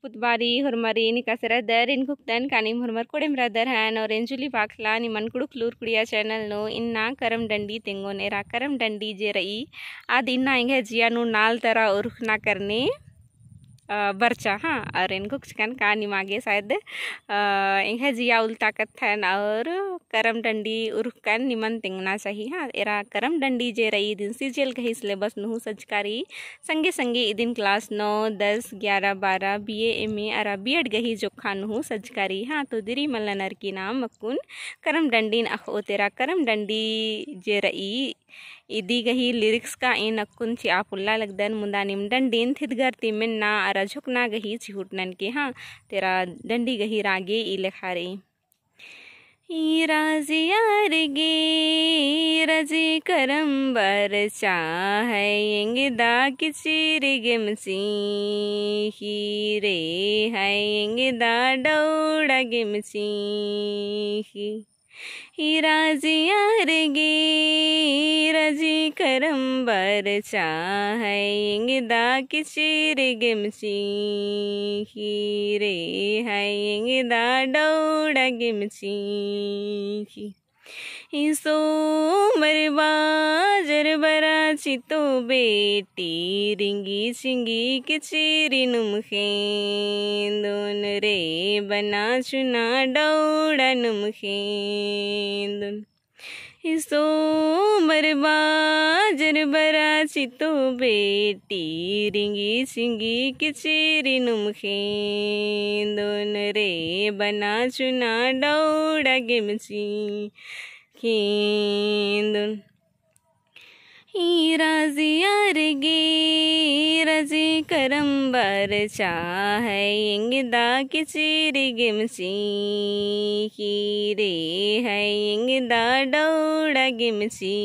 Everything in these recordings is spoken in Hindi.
पुतबारी हुरमरी निकासरदर इनकुक्तन कानिम हुरमर कोडेम रदर हन और एंजुली पाखला निमन कुड़ुक लूर कुड़िया चैनल नो इन्ना करम डंडी तेंगो नेरा करम डंडी जे रई आद इन्ना इंगे जिया नु नाल तरा उरुखना करने बर्चा हाँ और इनको चिकन का निमागे शायद इंगे जिया उल्टा कथन और करम डंडी उरुकन निमन तिंगना चाहिए हाँ एरा करम डंडी जे रही दिन सीजल कही सिलेबस नुहु सजकारी संगे संगे इदिन क्लास 9, 10, 11, 12 BA MA और B.Ed गही जोखा नुहु सजकारी हाँ तो दिरी मल्लनर की नाम मकुन करम डंडी अखो तेरा करम डंडी जे रही इदी गही लिरिक्स का इन अक्कुन ची आपुल्ला लगदन मुंदा निम डंडीन थिदगर तिमिन्ना अरा झुकना गही चिहुटनन के हाँ तेरा डंडी गही रागे ई लेखारे राजियार गे रजी करम बरचा है दा किचिर गिमसी रे है दा डौड़ा गिमसी राजियार गे रजी करम बरचा है दा किचिर गिमसी रे है दा डौड़ा गिमसी सो मरबा जरबरा चितो बेटी रिंगी चिंगी किचिरी नुमखे दोन रे बना चुना डौड़ा नुमखे सो मरबा जरबरा चितो बेटी रिंगी चिंगी किचिरी नुमखे दोन रे बना चुना डौड़ा गिमची खेंदुन राजियार गे रजी करम बरचा है दा किचिरी गिमसी रे है दा डौड़ा गिमसी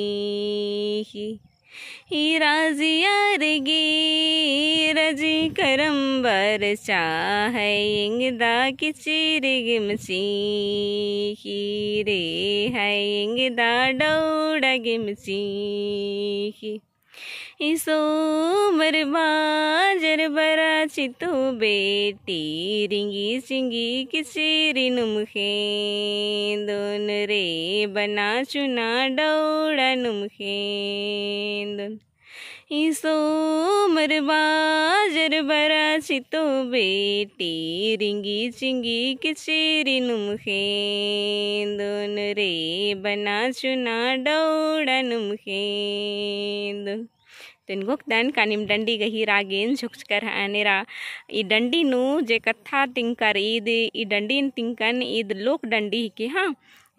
राजियार गे रजी करम बरचा है दा किचिरी गिमसी रे है दा डौड़ा गिमसी सो मरबा जरबरा चितो बेटी रिंगी चिंगी किचिरी नुमखे दोन रे बना चुना डौड़ा नुमखे सो मरबा जरबरा चितो बेटी रिंगी चिंगी किचिरी नुमखे दोन रे बना चुना डौड़ा नुमखे तिनगुक दन कानिम डंडी गही रागेन झुकचकर अनेरा ई डंडी नु जे कथा तिंकर ईद ई डंडी तिंकन ईद लोक डंडी के हाँ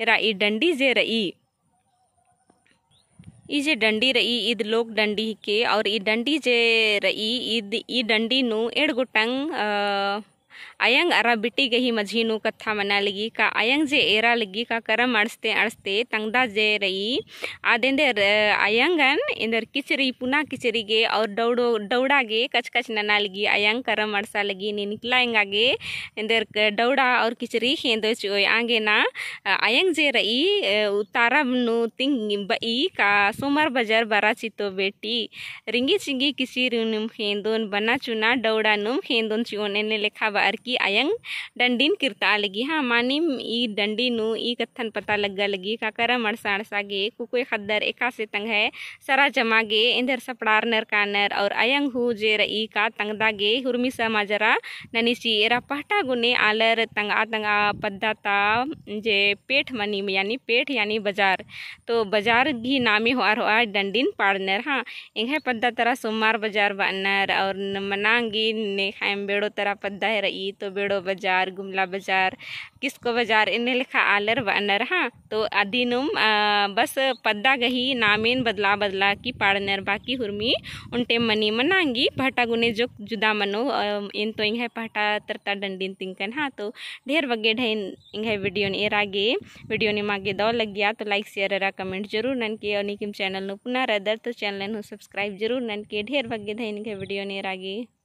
एरा ई डंडी जे रई ई जे डंडी रई ईद लोक डंडी के और ई डंडी जे रई ईद ई डंडी नु एड़ गोटंग आयंग अरा बिटी गही मझीनु कथा मना लगी का आयंग जे एरा लगी का करम अड़सते अड़सते तंगदा जे रही आदेंदर आयंगन इंदर किचरी पुना किचरी गे और दौड़ा गे कच कच नना लगी आयंग करम अड़सा लगी नी निकलाएंगा गे इंदर दौड़ा और किचरी खेंदो चोय आगे ना आयंग जे रही उतारब नु तिंग बई का सोमर बाजार बरा चितो बेटी रिंगी चिंगी किचरी नुम खेंदोन बना चुना दौड़ा नुम खेंदोन चियोन एने लेखा बार की आयंग डंडीन किरता लगी हाँ मानिम ई डंडी नु ई कथन पता लगा लगी का करम अड़सा अड़सा गे कुकोई खद्दर एका से तंग है सरा जमा गे इंदर सपड़ार नर कानर और आयंग हु जे रई का तंगदा गे हुरमी समाजरा ननीसी एरा पहटा गुने आलर तंगा पद्दाता जे पेठ मनी यानी पेठ यानी बाजार तो बाजार भी नामी हो डंडीन पाड़नर हाँ इंगे पद्दा तरा सोमवार बाजार बानर और मनांगी ने खाएम बेड़ो तरा पद्दा है रई तो बेड़ो बाजार गुमला बाजार किसको बाजार इन्हें लिखा आलर वानर हाँ तो अधीनुम बस पद्दा गही नामेन बदला की पाड़नर बाकी हुरमी उनटे मनी मनांगी पहटा गुने जो जुदा मनो इन तो इंगे पहटा तरता डंडीन तिंकन हाँ तो ढेर वगे ढेन इंगे वीडियो ने एरागे वीडियो ने मागे दो लग गया तो लाइक शेयर रा कमेंट जरूर नन के और निकिम चैनल नो पुनः रदर तो चैनल नो सब्सक्राइब जरूर नन के ढेर वगे ढेन इंगे वीडियो ने एरागे।